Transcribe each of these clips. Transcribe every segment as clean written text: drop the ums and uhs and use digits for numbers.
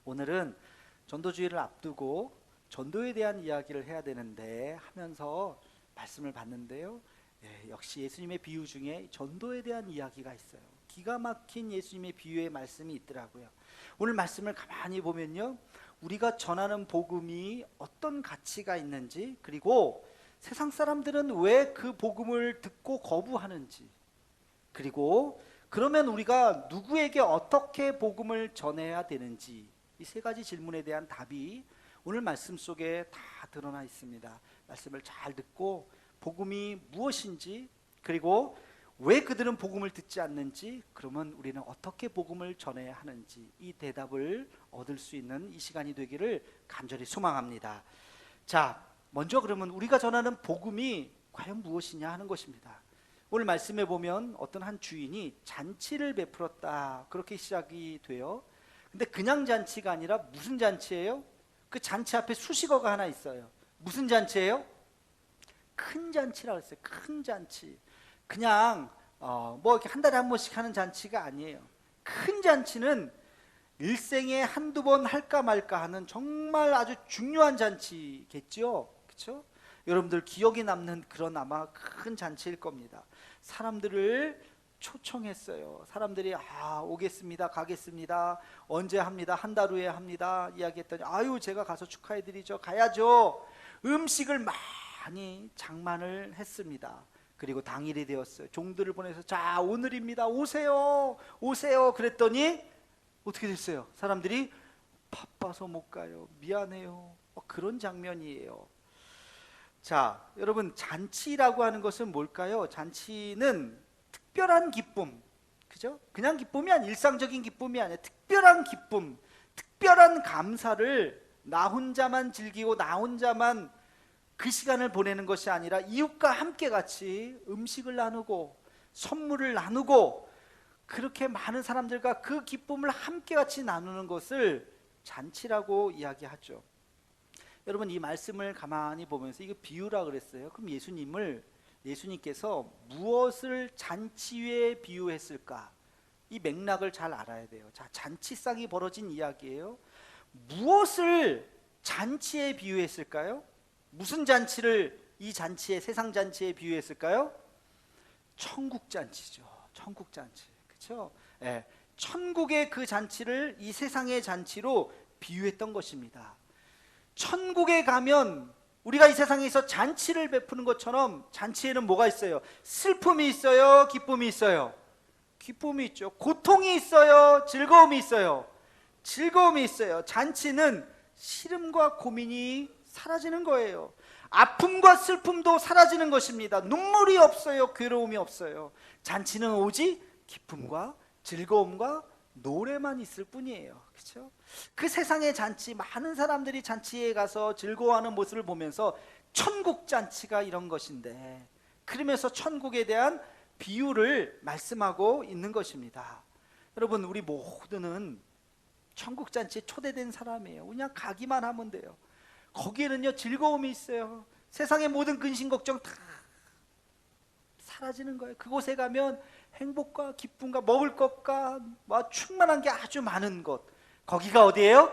오늘은 전도주의를 앞두고 전도에 대한 이야기를 해야 되는데 하면서 말씀을 봤는데요. 역시 예수님의 비유 중에 전도에 대한 이야기가 있어요. 기가 막힌 예수님의 비유의 말씀이 있더라고요. 오늘 말씀을 가만히 보면요, 우리가 전하는 복음이 어떤 가치가 있는지, 그리고 세상 사람들은 왜 그 복음을 듣고 거부하는지, 그리고 그러면 우리가 누구에게 어떻게 복음을 전해야 되는지, 이 세 가지 질문에 대한 답이 오늘 말씀 속에 다 드러나 있습니다. 말씀을 잘 듣고 복음이 무엇인지, 그리고 왜 그들은 복음을 듣지 않는지, 그러면 우리는 어떻게 복음을 전해야 하는지, 이 대답을 얻을 수 있는 이 시간이 되기를 간절히 소망합니다. 자, 먼저 그러면 우리가 전하는 복음이 과연 무엇이냐 하는 것입니다. 오늘 말씀에 보면 어떤 한 주인이 잔치를 베풀었다, 그렇게 시작이 돼요. 근데 그냥 잔치가 아니라 무슨 잔치예요? 그 잔치 앞에 수식어가 하나 있어요. 무슨 잔치예요? 큰 잔치라고 했어요. 큰 잔치. 그냥 뭐 이렇게 한 달에 한 번씩 하는 잔치가 아니에요. 큰 잔치는 일생에 한두 번 할까 말까 하는 정말 아주 중요한 잔치겠죠. 그렇죠? 여러분들 기억에 남는 그런 아마 큰 잔치일 겁니다. 사람들을 초청했어요. 사람들이 오겠습니다, 가겠습니다, 언제 합니다, 한 달 후에 합니다 이야기했더니 아유 제가 가서 축하해드리죠, 가야죠. 음식을 많이 장만을 했습니다. 그리고 당일이 되었어요. 종들을 보내서 자 오늘입니다, 오세요 오세요 그랬더니 어떻게 됐어요? 사람들이 바빠서 못 가요, 미안해요. 그런 장면이에요. 자, 여러분, 잔치라고 하는 것은 뭘까요? 잔치는 특별한 기쁨, 그죠? 그냥 기쁨이 아니라, 일상적인 기쁨이 아니라 특별한 기쁨, 특별한 감사를 나 혼자만 즐기고 나 혼자만 그 시간을 보내는 것이 아니라 이웃과 함께 같이 음식을 나누고 선물을 나누고 그렇게 많은 사람들과 그 기쁨을 함께 같이 나누는 것을 잔치라고 이야기하죠. 여러분, 이 말씀을 가만히 보면서 이거 비유라 그랬어요. 그럼 예수님께서 무엇을 잔치에 비유했을까? 이 맥락을 잘 알아야 돼요. 자, 잔치상이 벌어진 이야기예요. 무엇을 잔치에 비유했을까요? 무슨 잔치를 이 잔치에, 세상 잔치에 비유했을까요? 천국 잔치죠. 천국 잔치. 그렇죠? 예. 천국의 그 잔치를 이 세상의 잔치로 비유했던 것입니다. 천국에 가면 우리가 이 세상에서 잔치를 베푸는 것처럼 잔치에는 뭐가 있어요? 슬픔이 있어요? 기쁨이 있어요? 기쁨이 있죠. 고통이 있어요? 즐거움이 있어요? 즐거움이 있어요. 잔치는 시름과 고민이 사라지는 거예요. 아픔과 슬픔도 사라지는 것입니다. 눈물이 없어요. 괴로움이 없어요. 잔치는 오직 기쁨과 즐거움과 노래만 있을 뿐이에요. 그렇죠? 그 세상의 잔치, 많은 사람들이 잔치에 가서 즐거워하는 모습을 보면서 천국 잔치가 이런 것인데, 그러면서 천국에 대한 비유를 말씀하고 있는 것입니다. 여러분, 우리 모두는 천국 잔치에 초대된 사람이에요. 그냥 가기만 하면 돼요. 거기에는요 즐거움이 있어요. 세상의 모든 근심 걱정 다 사라지는 거예요. 그곳에 가면 행복과 기쁨과 먹을 것과 충만한 게 아주 많은 곳. 거기가 어디예요?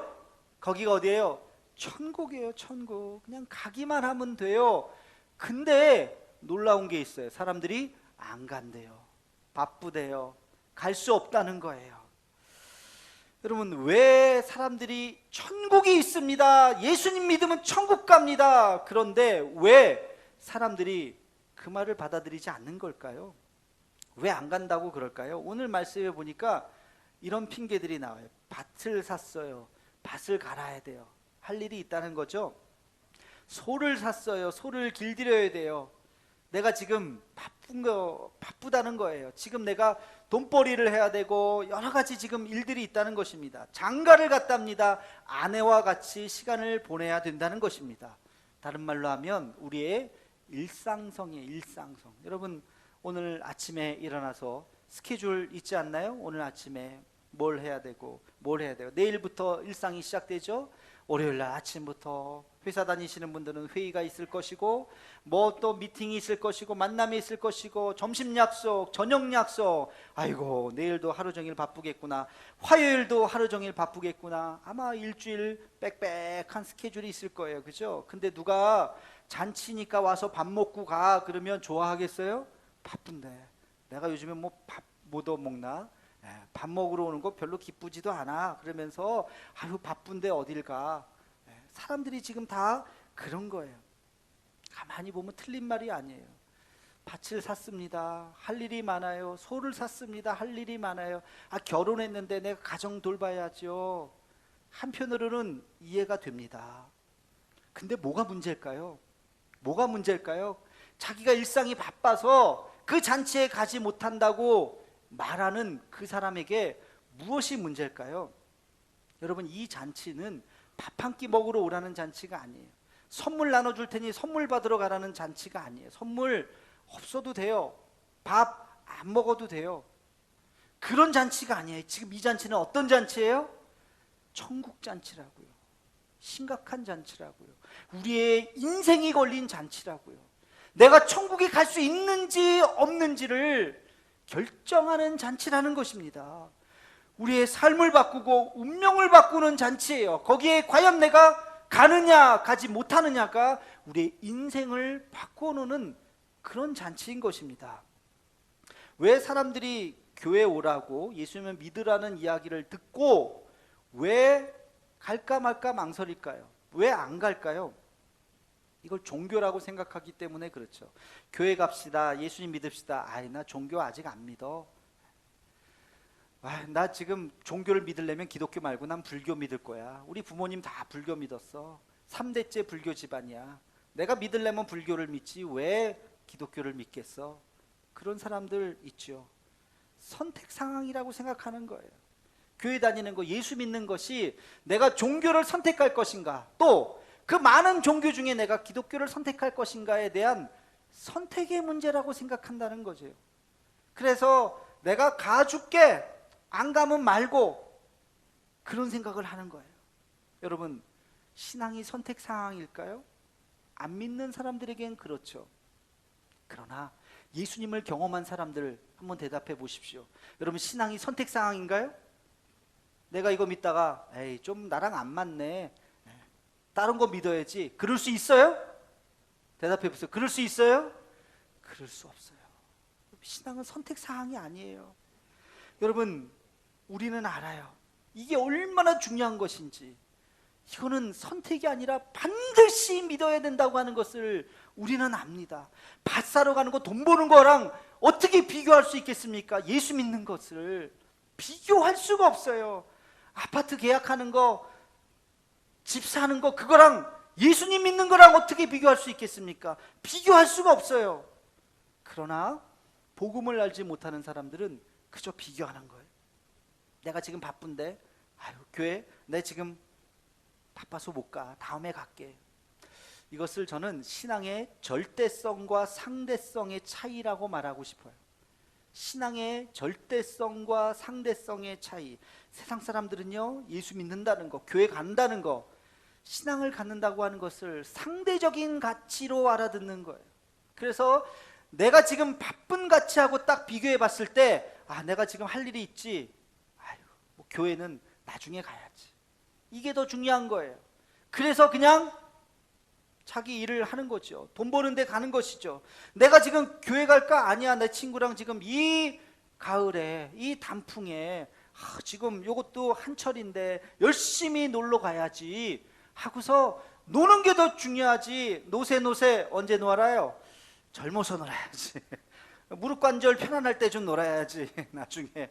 거기가 어디예요? 천국이에요. 천국. 그냥 가기만 하면 돼요. 근데 놀라운 게 있어요. 사람들이 안 간대요. 바쁘대요. 갈 수 없다는 거예요. 여러분, 왜 사람들이 천국이 있습니다, 예수님 믿으면 천국 갑니다, 그런데 왜 사람들이 그 말을 받아들이지 않는 걸까요? 왜 안 간다고 그럴까요? 오늘 말씀에 보니까 이런 핑계들이 나와요. 밭을 샀어요. 밭을 갈아야 돼요. 할 일이 있다는 거죠. 소를 샀어요. 소를 길들여야 돼요. 내가 지금 바쁘다는 거예요. 지금 내가 돈벌이를 해야 되고 여러 가지 지금 일들이 있다는 것입니다. 장가를 갔답니다. 아내와 같이 시간을 보내야 된다는 것입니다. 다른 말로 하면 우리의 일상성이에요. 일상성. 여러분, 오늘 아침에 일어나서 스케줄 있지 않나요? 오늘 아침에 뭘 해야 되고 뭘 해야 되고. 내일부터 일상이 시작되죠. 월요일 날 아침부터 회사 다니시는 분들은 회의가 있을 것이고, 뭐 또 미팅이 있을 것이고, 만남이 있을 것이고, 점심 약속, 저녁 약속. 아이고, 내일도 하루 종일 바쁘겠구나, 화요일도 하루 종일 바쁘겠구나. 아마 일주일 빽빽한 스케줄이 있을 거예요. 그죠? 근데 누가 잔치니까 와서 밥 먹고 가 그러면 좋아하겠어요? 바쁜데 내가 요즘에 뭐 밥 못 먹나? 밥 먹으러 오는 거 별로 기쁘지도 않아. 그러면서 아유 바쁜데 어딜 가. 사람들이 지금 다 그런 거예요. 가만히 보면 틀린 말이 아니에요. 밭을 샀습니다. 할 일이 많아요. 소를 샀습니다. 할 일이 많아요. 아, 결혼했는데 내가 가정 돌봐야죠. 한편으로는 이해가 됩니다. 근데 뭐가 문제일까요? 뭐가 문제일까요? 자기가 일상이 바빠서 그 잔치에 가지 못한다고 말하는 그 사람에게 무엇이 문제일까요? 여러분, 이 잔치는 밥 한 끼 먹으러 오라는 잔치가 아니에요. 선물 나눠줄 테니 선물 받으러 가라는 잔치가 아니에요. 선물 없어도 돼요. 밥 안 먹어도 돼요. 그런 잔치가 아니에요. 지금 이 잔치는 어떤 잔치예요? 천국 잔치라고요. 심각한 잔치라고요. 우리의 인생이 걸린 잔치라고요. 내가 천국에 갈 수 있는지 없는지를 결정하는 잔치라는 것입니다. 우리의 삶을 바꾸고 운명을 바꾸는 잔치예요. 거기에 과연 내가 가느냐 가지 못하느냐가 우리의 인생을 바꿔놓는 그런 잔치인 것입니다. 왜 사람들이 교회 오라고 예수님을 믿으라는 이야기를 듣고 왜 갈까 말까 망설일까요? 왜 안 갈까요? 이걸 종교라고 생각하기 때문에 그렇죠. 교회 갑시다, 예수님 믿읍시다. 아이, 나 종교 아직 안 믿어. 아, 나 지금 종교를 믿으려면 기독교 말고 난 불교 믿을 거야. 우리 부모님 다 불교 믿었어. 3대째 불교 집안이야. 내가 믿으려면 불교를 믿지 왜 기독교를 믿겠어? 그런 사람들 있죠. 선택 상황이라고 생각하는 거예요. 교회 다니는 거, 예수 믿는 것이 내가 종교를 선택할 것인가, 또 그 많은 종교 중에 내가 기독교를 선택할 것인가에 대한 선택의 문제라고 생각한다는 거죠. 그래서 내가 가줄게, 안 가면 말고, 그런 생각을 하는 거예요. 여러분, 신앙이 선택 상황일까요? 안 믿는 사람들에겐 그렇죠. 그러나 예수님을 경험한 사람들 한번 대답해 보십시오. 여러분, 신앙이 선택 상황인가요? 내가 이거 믿다가 에이 좀 나랑 안 맞네, 다른 거 믿어야지, 그럴 수 있어요? 대답해 보세요. 그럴 수 있어요? 그럴 수 없어요. 신앙은 선택 사항이 아니에요. 여러분, 우리는 알아요. 이게 얼마나 중요한 것인지. 이거는 선택이 아니라 반드시 믿어야 된다고 하는 것을 우리는 압니다. 밭 사러 가는 거, 돈 버는 거랑 어떻게 비교할 수 있겠습니까? 예수 믿는 것을 비교할 수가 없어요. 아파트 계약하는 거, 집 사는 거, 그거랑 예수님 믿는 거랑 어떻게 비교할 수 있겠습니까? 비교할 수가 없어요. 그러나 복음을 알지 못하는 사람들은 그저 비교하는 거예요. 내가 지금 바쁜데, 아유 교회 내 지금 바빠서 못 가, 다음에 갈게. 이것을 저는 신앙의 절대성과 상대성의 차이라고 말하고 싶어요. 신앙의 절대성과 상대성의 차이. 세상 사람들은요, 예수 믿는다는 거, 교회 간다는 거, 신앙을 갖는다고 하는 것을 상대적인 가치로 알아듣는 거예요. 그래서 내가 지금 바쁜 가치하고 딱 비교해 봤을 때, 아, 내가 지금 할 일이 있지, 아유, 뭐 교회는 나중에 가야지, 이게 더 중요한 거예요. 그래서 그냥 자기 일을 하는 거죠. 돈 버는 데 가는 것이죠. 내가 지금 교회 갈까? 아니야, 내 친구랑 지금 이 가을에, 이 단풍에, 지금 요것도 한철인데 열심히 놀러 가야지 하고서 노는 게 더 중요하지. 노세 언제 놀아요? 젊어서 놀아야지. 무릎 관절 편안할 때 좀 놀아야지. 나중에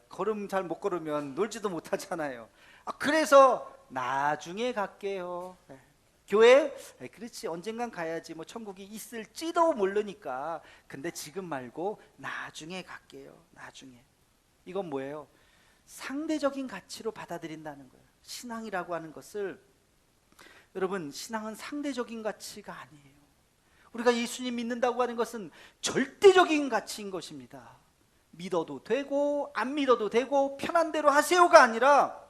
걸음 잘 못 걸으면 놀지도 못하잖아요. 그래서 나중에 갈게요. 교회? 그렇지, 언젠간 가야지, 뭐 천국이 있을지도 모르니까. 근데 지금 말고 나중에 갈게요. 나중에. 이건 뭐예요? 상대적인 가치로 받아들인다는 거예요. 신앙이라고 하는 것을, 여러분, 신앙은 상대적인 가치가 아니에요. 우리가 예수님 믿는다고 하는 것은 절대적인 가치인 것입니다. 믿어도 되고 안 믿어도 되고 편한 대로 하세요가 아니라,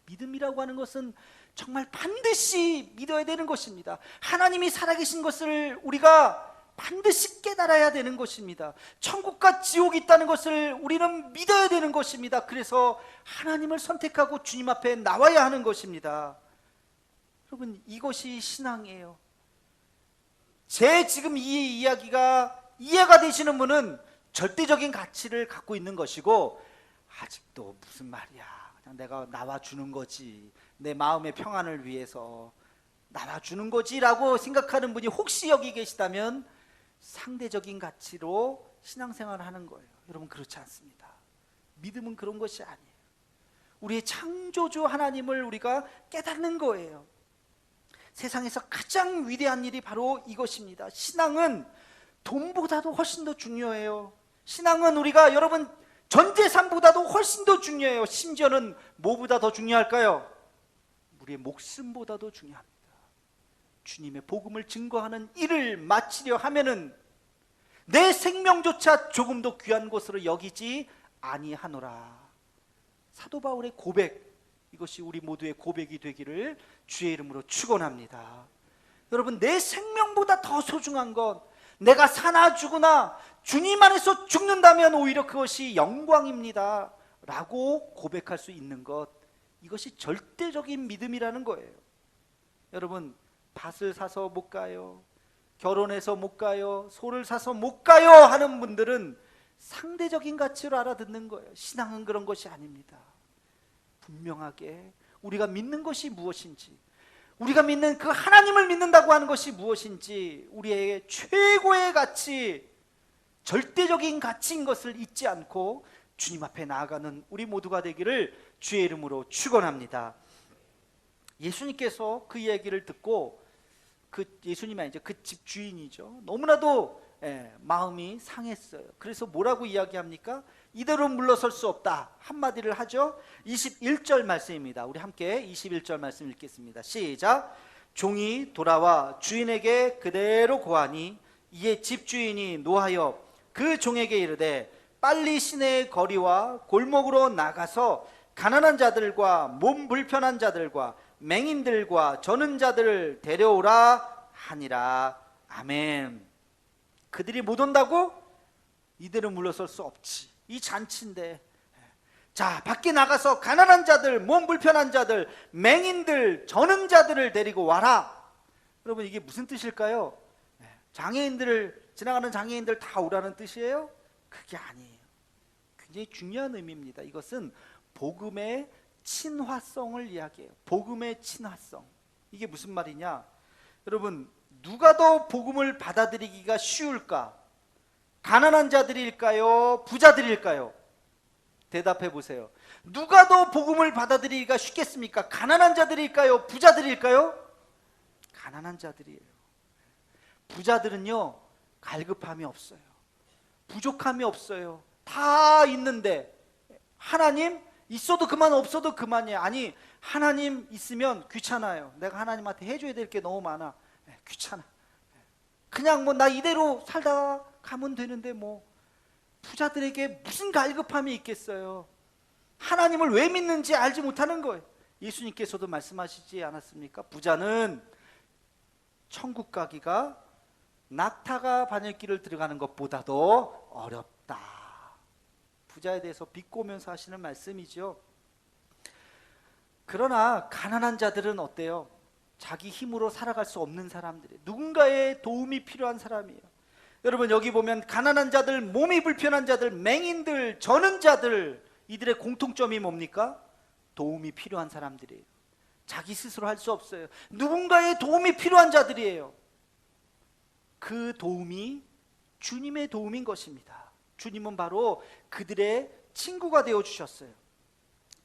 믿음이라고 하는 것은 정말 반드시 믿어야 되는 것입니다. 하나님이 살아계신 것을 우리가 반드시 깨달아야 되는 것입니다. 천국과 지옥이 있다는 것을 우리는 믿어야 되는 것입니다. 그래서 하나님을 선택하고 주님 앞에 나와야 하는 것입니다. 여러분, 이것이 신앙이에요. 제 지금 이 이야기가 이해가 되시는 분은 절대적인 가치를 갖고 있는 것이고, 아직도 무슨 말이야, 그냥 내가 나와주는 거지, 내 마음의 평안을 위해서 나와주는 거지 라고 생각하는 분이 혹시 여기 계시다면 상대적인 가치로 신앙생활을 하는 거예요. 여러분, 그렇지 않습니다. 믿음은 그런 것이 아니에요. 우리의 창조주 하나님을 우리가 깨닫는 거예요. 세상에서 가장 위대한 일이 바로 이것입니다. 신앙은 돈보다도 훨씬 더 중요해요. 신앙은 우리가, 여러분, 전 재산보다도 훨씬 더 중요해요. 심지어는 뭐보다 더 중요할까요? 우리의 목숨보다도 중요합니다. 주님의 복음을 증거하는 일을 마치려 하면은 내 생명조차 조금 더 귀한 것으로 여기지 아니하노라. 사도 바울의 고백, 이것이 우리 모두의 고백이 되기를 주의 이름으로 축원합니다. 여러분, 내 생명보다 더 소중한 것, 내가 사나 죽으나 주님 안에서 죽는다면 오히려 그것이 영광입니다 라고 고백할 수 있는 것, 이것이 절대적인 믿음이라는 거예요. 여러분, 밭을 사서 못 가요, 결혼해서 못 가요, 소를 사서 못 가요 하는 분들은 상대적인 가치로 알아듣는 거예요. 신앙은 그런 것이 아닙니다. 분명하게 우리가 믿는 것이 무엇인지, 우리가 믿는 그 하나님을 믿는다고 하는 것이 무엇인지, 우리의 최고의 가치, 절대적인 가치인 것을 잊지 않고 주님 앞에 나아가는 우리 모두가 되기를 주의 이름으로 축원합니다. 예수님께서 그 이야기를 듣고, 그 예수님이 아니죠, 그 집 주인이죠, 너무나도 마음이 상했어요. 그래서 뭐라고 이야기합니까? 이대로 물러설 수 없다 한마디를 하죠. 21절 말씀입니다. 우리 함께 21절 말씀 읽겠습니다. 시작. 종이 돌아와 주인에게 그대로 고하니 이에 집주인이 노하여 그 종에게 이르되 빨리 시내의 거리와 골목으로 나가서 가난한 자들과 몸 불편한 자들과 맹인들과 저는 자들을 데려오라 하니라. 아멘. 그들이 못 온다고? 이대로 물러설 수 없지. 이 잔치인데. 자, 밖에 나가서 가난한 자들, 몸 불편한 자들, 맹인들, 저는 자들을 데리고 와라. 여러분, 이게 무슨 뜻일까요? 장애인들을, 지나가는 장애인들 다 오라는 뜻이에요? 그게 아니에요. 굉장히 중요한 의미입니다. 이것은 복음의 친화성을 이야기해요. 복음의 친화성. 이게 무슨 말이냐? 여러분, 누가 더 복음을 받아들이기가 쉬울까? 가난한 자들일까요? 부자들일까요? 대답해 보세요. 누가 더 복음을 받아들이기가 쉽겠습니까? 가난한 자들일까요? 부자들일까요? 가난한 자들이에요. 부자들은요, 갈급함이 없어요. 부족함이 없어요. 다 있는데, 하나님 있어도 그만, 없어도 그만이에요. 아니, 하나님 있으면 귀찮아요. 내가 하나님한테 해줘야 될 게 너무 많아. 귀찮아. 그냥 뭐 나 이대로 살다가 가면 되는데, 뭐 부자들에게 무슨 갈급함이 있겠어요. 하나님을 왜 믿는지 알지 못하는 거예요. 예수님께서도 말씀하시지 않았습니까? 부자는 천국 가기가 낙타가 바늘길을 들어가는 것보다도 어렵다. 부자에 대해서 비꼬면서 하시는 말씀이죠. 그러나 가난한 자들은 어때요? 자기 힘으로 살아갈 수 없는 사람들이에요. 누군가의 도움이 필요한 사람이에요. 여러분, 여기 보면 가난한 자들, 몸이 불편한 자들, 맹인들, 저는 자들, 이들의 공통점이 뭡니까? 도움이 필요한 사람들이에요. 자기 스스로 할 수 없어요. 누군가의 도움이 필요한 자들이에요. 그 도움이 주님의 도움인 것입니다. 주님은 바로 그들의 친구가 되어주셨어요.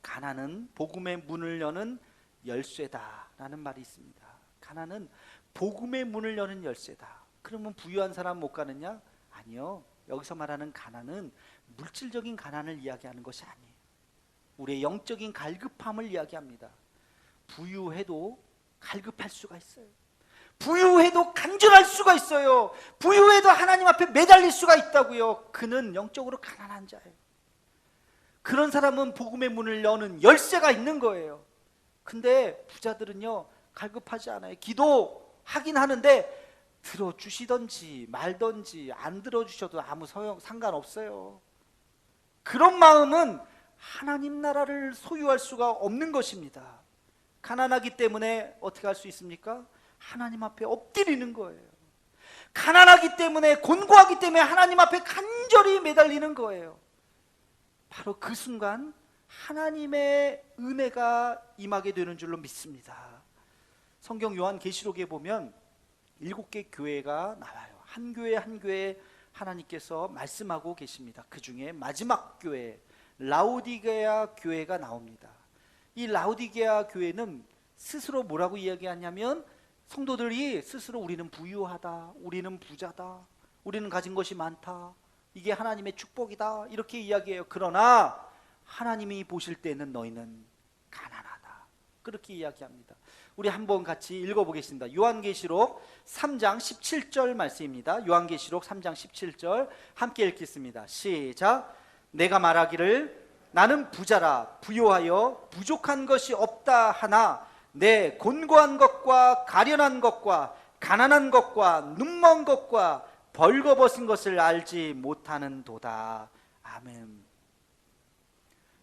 가난은 복음의 문을 여는 열쇠다라는 말이 있습니다. 가난은 복음의 문을 여는 열쇠다. 그러면 부유한 사람 못 가느냐? 아니요. 여기서 말하는 가난은 물질적인 가난을 이야기하는 것이 아니에요. 우리의 영적인 갈급함을 이야기합니다. 부유해도 갈급할 수가 있어요. 부유해도 간절할 수가 있어요. 부유해도 하나님 앞에 매달릴 수가 있다고요. 그는 영적으로 가난한 자예요. 그런 사람은 복음의 문을 여는 열쇠가 있는 거예요. 근데 부자들은요, 갈급하지 않아요. 기도하긴 하는데 들어주시던지 말던지 안 들어주셔도 아무 상관없어요. 그런 마음은 하나님 나라를 소유할 수가 없는 것입니다. 가난하기 때문에 어떻게 할 수 있습니까? 하나님 앞에 엎드리는 거예요. 가난하기 때문에, 곤고하기 때문에 하나님 앞에 간절히 매달리는 거예요. 바로 그 순간 하나님의 은혜가 임하게 되는 줄로 믿습니다. 성경 요한계시록에 보면 7개 교회가 나와요. 한 교회 한 교회 하나님께서 말씀하고 계십니다. 그 중에 마지막 교회 라오디게아 교회가 나옵니다. 이 라오디게아 교회는 스스로 뭐라고 이야기하냐면, 성도들이 스스로 우리는 부유하다, 우리는 부자다, 우리는 가진 것이 많다, 이게 하나님의 축복이다, 이렇게 이야기해요. 그러나 하나님이 보실 때는 너희는 가난하다, 그렇게 이야기합니다. 우리 한번 같이 읽어보겠습니다. 요한계시록 3장 17절 말씀입니다. 요한계시록 3장 17절 함께 읽겠습니다. 시작. 내가 말하기를 나는 부자라 부요하여 부족한 것이 없다 하나 내 곤고한 것과 가련한 것과 가난한 것과 눈먼 것과 벌거벗은 것을 알지 못하는도다. 아멘.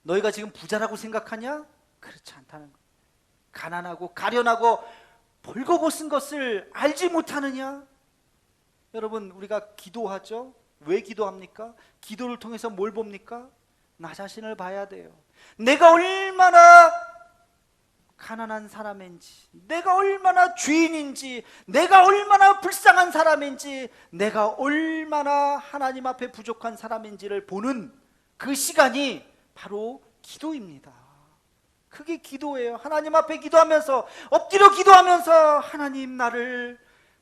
너희가 지금 부자라고 생각하냐? 그렇지 않다는 거예요. 가난하고 가련하고 벌거벗은 것을 알지 못하느냐? 여러분, 우리가 기도하죠? 왜 기도합니까? 기도를 통해서 뭘 봅니까? 나 자신을 봐야 돼요. 내가 얼마나 가난한 사람인지, 내가 얼마나 죄인인지, 내가 얼마나 불쌍한 사람인지, 내가 얼마나 하나님 앞에 부족한 사람인지를 보는 그 시간이 바로 기도입니다. 그게 기도예요. 하나님 앞에 기도하면서, 엎드려 기도하면서, 하나님 나를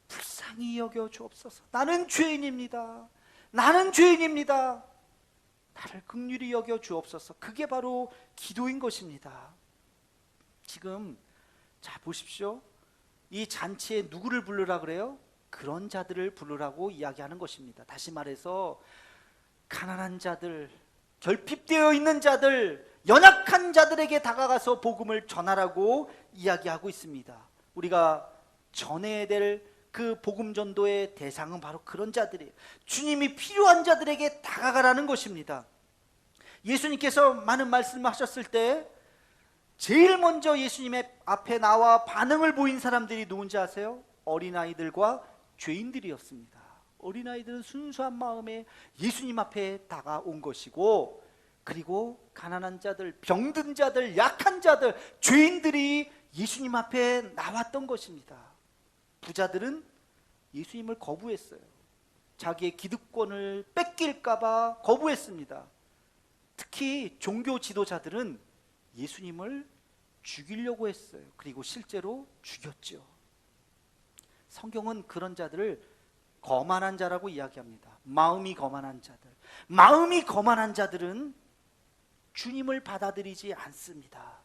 불쌍히 여겨 주옵소서. 나는 죄인입니다. 나는 죄인입니다. 나를 긍휼히 여겨 주옵소서. 그게 바로 기도인 것입니다. 지금 자 보십시오. 이 잔치에 누구를 부르라 그래요? 그런 자들을 부르라고 이야기하는 것입니다. 다시 말해서 가난한 자들, 결핍되어 있는 자들, 연약한 자들에게 다가가서 복음을 전하라고 이야기하고 있습니다. 우리가 전해야 될 그 복음 전도의 대상은 바로 그런 자들이에요. 주님이 필요한 자들에게 다가가라는 것입니다. 예수님께서 많은 말씀을 하셨을 때 제일 먼저 예수님의 앞에 나와 반응을 보인 사람들이 누군지 아세요? 어린아이들과 죄인들이었습니다. 어린아이들은 순수한 마음에 예수님 앞에 다가온 것이고, 그리고 가난한 자들, 병든 자들, 약한 자들, 죄인들이 예수님 앞에 나왔던 것입니다. 부자들은 예수님을 거부했어요. 자기의 기득권을 뺏길까 봐 거부했습니다. 특히 종교 지도자들은 예수님을 죽이려고 했어요. 그리고 실제로 죽였죠. 성경은 그런 자들을 거만한 자라고 이야기합니다. 마음이 거만한 자들. 마음이 거만한 자들은 주님을 받아들이지 않습니다.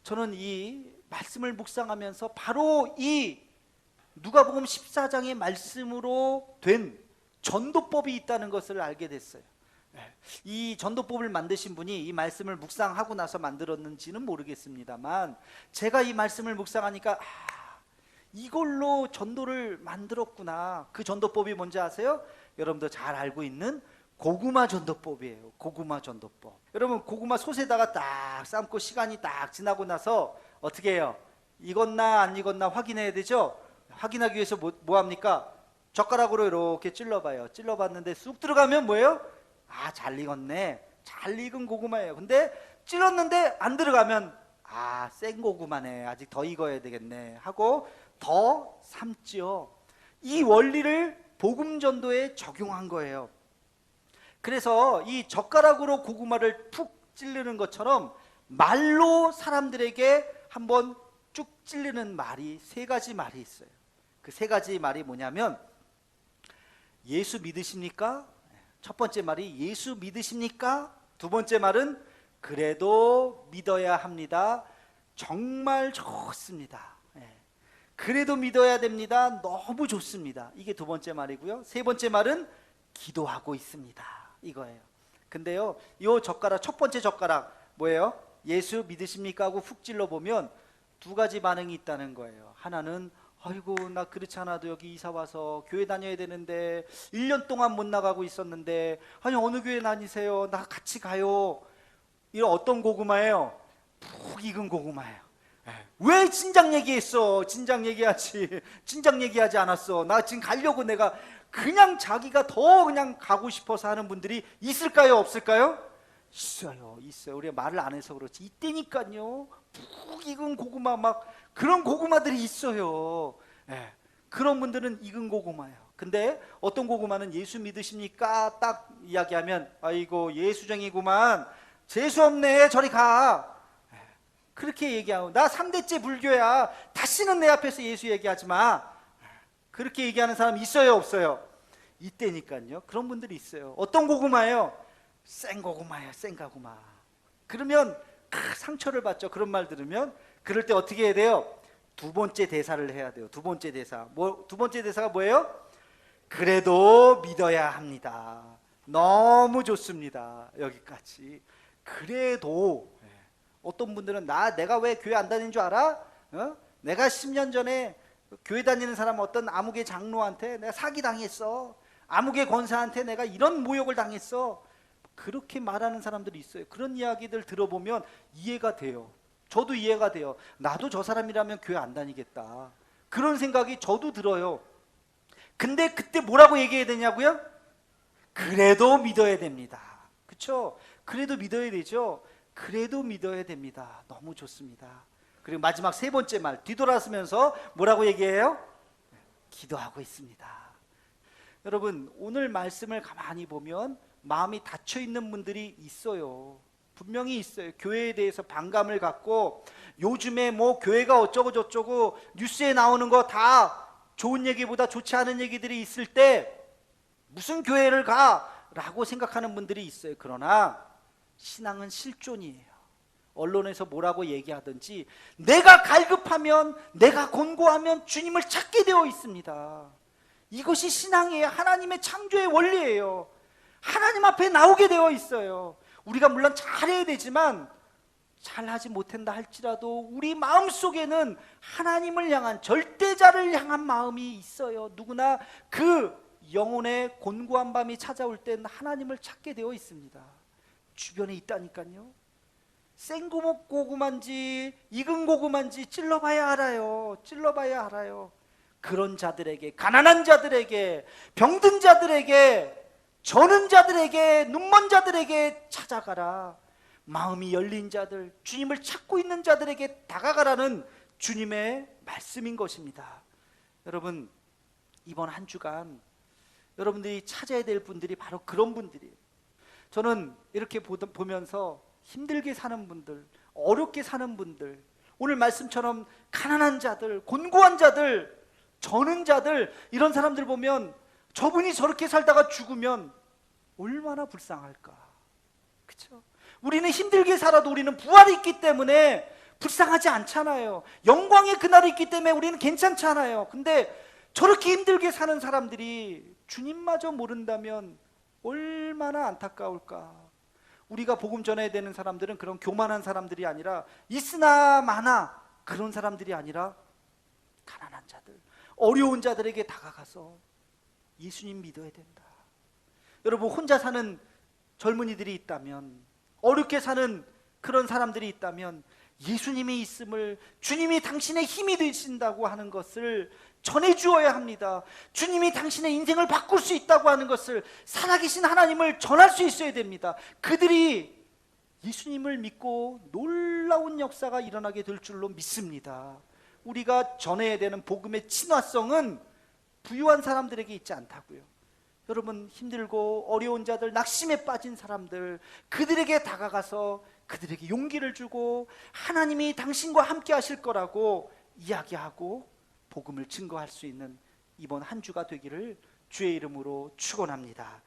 저는 이 말씀을 묵상하면서 바로 이 누가복음 14장의 말씀으로 된 전도법이 있다는 것을 알게 됐어요. 이 전도법을 만드신 분이 이 말씀을 묵상하고 나서 만들었는지는 모르겠습니다만, 제가 이 말씀을 묵상하니까 이걸로 전도를 만들었구나. 그 전도법이 뭔지 아세요? 여러분도 잘 알고 있는 고구마 전도법이에요. 고구마 전도법. 여러분, 고구마 솥에다가 딱 삶고 시간이 딱 지나고 나서 어떻게 해요? 익었나 안 익었나 확인해야 되죠? 확인하기 위해서 뭐 합니까? 젓가락으로 이렇게 찔러봐요. 찔러봤는데 쑥 들어가면 뭐예요? 잘 익었네. 잘 익은 고구마예요. 근데 찔렀는데 안 들어가면 센 고구마네. 아직 더 익어야 되겠네 하고 더 삶지요. 이 원리를 복음 전도에 적용한 거예요. 그래서 이 젓가락으로 고구마를 푹 찌르는 것처럼 말로 사람들에게 한번 쭉 찌르는 말이 세 가지 말이 있어요. 그 세 가지 말이 뭐냐면, 예수 믿으십니까? 첫 번째 말이 예수 믿으십니까? 두 번째 말은 그래도 믿어야 합니다. 정말 좋습니다. 그래도 믿어야 됩니다. 너무 좋습니다. 이게 두 번째 말이고요. 세 번째 말은 기도하고 있습니다. 이거예요. 근데요, 이 젓가락, 첫 번째 젓가락 뭐예요? 예수 믿으십니까? 하고 훅 찔러보면 두 가지 반응이 있다는 거예요. 하나는 아이고 나 그렇지 않아도 여기 이사 와서 교회 다녀야 되는데 1년 동안 못 나가고 있었는데 아니 어느 교회 다니세요? 나 같이 가요. 이런 어떤 고구마예요? 푹 익은 고구마예요. 왜 진작 얘기했어? 진작 얘기하지. 진작 얘기하지 않았어. 나 지금 가려고 내가 그냥 자기가 더 그냥 가고 싶어서 하는 분들이 있을까요? 없을까요? 있어요. 있어요. 우리가 말을 안 해서 그렇지. 이때니까요. 푹 익은 고구마 막 그런 고구마들이 있어요. 예. 그런 분들은 익은 고구마예요. 근데 어떤 고구마는 예수 믿으십니까? 딱 이야기하면 아이고 예수쟁이구만. 재수 없네. 저리 가. 예. 그렇게 얘기하고 나 3대째 불교야. 다시는 내 앞에서 예수 얘기하지 마. 그렇게 얘기하는 사람 있어요? 없어요? 이때니까요. 그런 분들이 있어요. 어떤 고구마예요? 센 고구마예요. 센 고구마. 그러면 상처를 받죠. 그런 말 들으면. 그럴 때 어떻게 해야 돼요? 두 번째 대사를 해야 돼요. 두 번째 대사. 두 번째 대사가 뭐예요? 그래도 믿어야 합니다. 너무 좋습니다. 여기까지. 그래도. 어떤 분들은 내가 왜 교회 안 다니는 줄 알아? 내가 10년 전에 교회 다니는 사람 어떤 아무개 장로한테 내가 사기당했어. 아무개 권사한테 내가 이런 모욕을 당했어. 그렇게 말하는 사람들이 있어요. 그런 이야기들 들어보면 이해가 돼요. 저도 이해가 돼요. 나도 저 사람이라면 교회 안 다니겠다. 그런 생각이 저도 들어요. 근데 그때 뭐라고 얘기해야 되냐고요? 그래도 믿어야 됩니다. 그렇죠? 그래도 믿어야 되죠. 그래도 믿어야 됩니다. 너무 좋습니다. 그리고 마지막 세 번째 말 뒤돌아서면서 뭐라고 얘기해요? 기도하고 있습니다. 여러분 오늘 말씀을 가만히 보면 마음이 닫혀 있는 분들이 있어요. 분명히 있어요. 교회에 대해서 반감을 갖고 요즘에 뭐 교회가 어쩌고 저쩌고 뉴스에 나오는 거 다 좋은 얘기보다 좋지 않은 얘기들이 있을 때 무슨 교회를 가? 라고 생각하는 분들이 있어요. 그러나 신앙은 실존이에요. 언론에서 뭐라고 얘기하든지 내가 갈급하면 내가 곤고하면 주님을 찾게 되어 있습니다. 이것이 신앙이에요. 하나님의 창조의 원리예요. 하나님 앞에 나오게 되어 있어요. 우리가 물론 잘해야 되지만 잘하지 못한다 할지라도 우리 마음속에는 하나님을 향한 절대자를 향한 마음이 있어요. 누구나 그 영혼의 곤고한 밤이 찾아올 땐 하나님을 찾게 되어 있습니다. 주변에 있다니까요. 생고구마인지 익은 고구마인지 찔러봐야 알아요. 찔러봐야 알아요. 그런 자들에게, 가난한 자들에게, 병든 자들에게, 저는 자들에게, 눈먼 자들에게 찾아가라. 마음이 열린 자들, 주님을 찾고 있는 자들에게 다가가라는 주님의 말씀인 것입니다. 여러분 이번 한 주간 여러분들이 찾아야 될 분들이 바로 그런 분들이에요. 저는 이렇게 보면서 힘들게 사는 분들, 어렵게 사는 분들, 오늘 말씀처럼 가난한 자들, 곤고한 자들, 저는 자들, 이런 사람들 보면 저분이 저렇게 살다가 죽으면 얼마나 불쌍할까. 그렇죠? 우리는 힘들게 살아도 우리는 부활이 있기 때문에 불쌍하지 않잖아요. 영광의 그날이 있기 때문에 우리는 괜찮잖아요. 근데 저렇게 힘들게 사는 사람들이 주님마저 모른다면 얼마나 안타까울까. 우리가 복음 전해야 되는 사람들은 그런 교만한 사람들이 아니라 있으나 마나 그런 사람들이 아니라 가난한 자들, 어려운 자들에게 다가가서 예수님 믿어야 된다. 여러분 혼자 사는 젊은이들이 있다면, 어렵게 사는 그런 사람들이 있다면 예수님이 있음을, 주님이 당신의 힘이 되신다고 하는 것을 전해주어야 합니다. 주님이 당신의 인생을 바꿀 수 있다고 하는 것을, 살아계신 하나님을 전할 수 있어야 됩니다. 그들이 예수님을 믿고 놀라운 역사가 일어나게 될 줄로 믿습니다. 우리가 전해야 되는 복음의 친화성은 부유한 사람들에게 있지 않다고요. 여러분 힘들고 어려운 자들, 낙심에 빠진 사람들, 그들에게 다가가서 그들에게 용기를 주고 하나님이 당신과 함께 하실 거라고 이야기하고 복음을 증거할 수 있는 이번 한 주가 되기를 주의 이름으로 축원합니다.